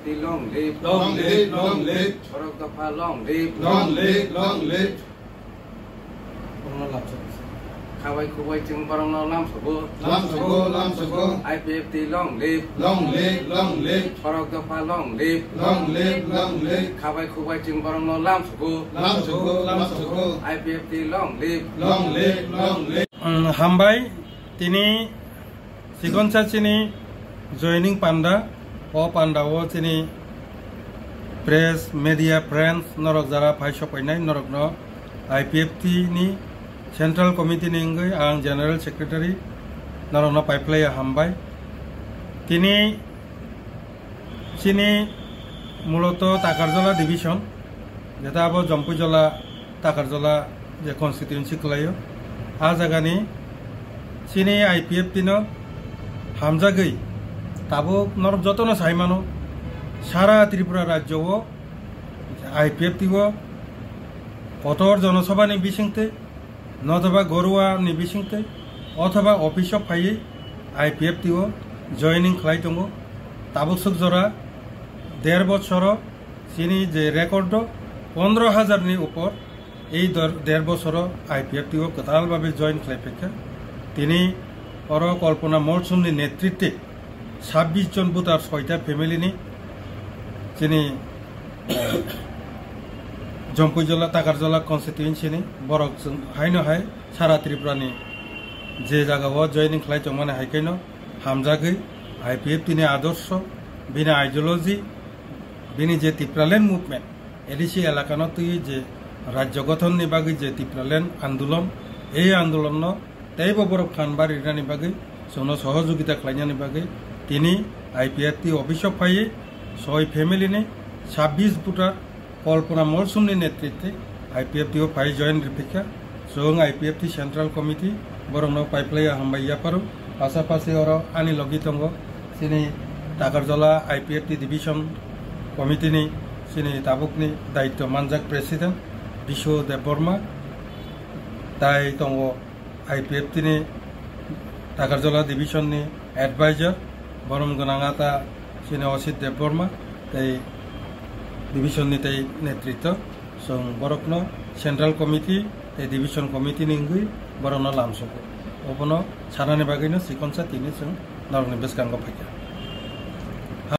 IPFT long live. Long live, long live. Borok Dapha long live. Long live, long live. Khawai Kuwai Chung Barangno Lam Sogo. Lam Sogo, Lam Sogo. IPFT long live. Long live, long live. Borok Dapha long live. Long live, long live. Khawai Kuwai Chung Barangno Lam Sogo. Lam Sogo, Lam Sogo. IPFT long live. Long live, long live. Hambai tini sikonsa chini joining panda o panda o chini press media friends norok jara phaisho painai norok no IPFT ni Central Committee ni ngai ang General Secretary norok no paiplaya hambai tini chini muloto Takarjola division jeta abo Jompujola Takarjola je constituency klayo a jagani chini IPFT no hamjagoi tabo norok jotono saimano সারা ত্রিপুরা রাজ্য ও IPFT ও কতর জনসভা নি বিসিংতে নতবা গরুয়া নি বিসিংতে অথবা office of ফাই IPFT ও joining খাই দङ তাবুক জরা 1.5 বছর চিনি যে রেকর্ড 15,000 নি উপর এই 1.5 বছর IPFT ও কতালভাবে জয়েন খাইপেকা তিনি অর কল্পনা মরসুমনি নেতৃত্বে 26 জন বুতার 6টা ফ্যামিলি নি যিনি জম্পুজলা তাকারজলা কনস্টিটিউয়েন্সি নি বরক হাইনো হাই সারা ত্রিপুরানি যে জায়গাও জয়নিং খাই মানে হাইকাইনো হামজাগৈ IPFT ni আদর্শ বিনা আইডিওলজি বিনি যে ত্রিপুরাল্যান্ড মুভমেন্ট এডিসি এলাকানো তুই যে রাজ্য গঠন নি বাগৈ যে ত্রিপুরাল্যান্ড আন্দোলন এই আন্দোলন তাইব বরক খানবার ইরানি বাগৈ সন সহযোগিতা খাইনানি বাগৈ তিনি IPFT অফিস অফ ফাই 6 ফ্যামিলি নে 26 বুটার কল্পনা মরসুমনি নেতৃত্বে IPFT ও ফাই জয়েন রিপিকা সং IPFT সেন্ট্রাল কমিটি বরং পাইপ্লাই হামবাইয়া পারো পাশাপাশি ওর আনি লগি দङ চিনি টাকারজলা IPFT ডিভিশন কমিটি নি চিনি তাবুকনি দায়িত্ব মানজাক প্রেসিডেন্ট বিশু দেববর্মা তাই দङ IPFT ni Takarjala division ni adviser বরম গনাঙাতা চিনি অসিত দেববর্মা তাই ডিভিশন ni তাই নেতৃত্ব সং বরকন সেন্ট্রাল কমিটি এই ডিভিশন কমিটি নিঙ্গুই বরন লামসক ওপন সারানি বাগৈনো সিকনসা তিনি সং নরনি বেসকাঙ্গ ফাইকা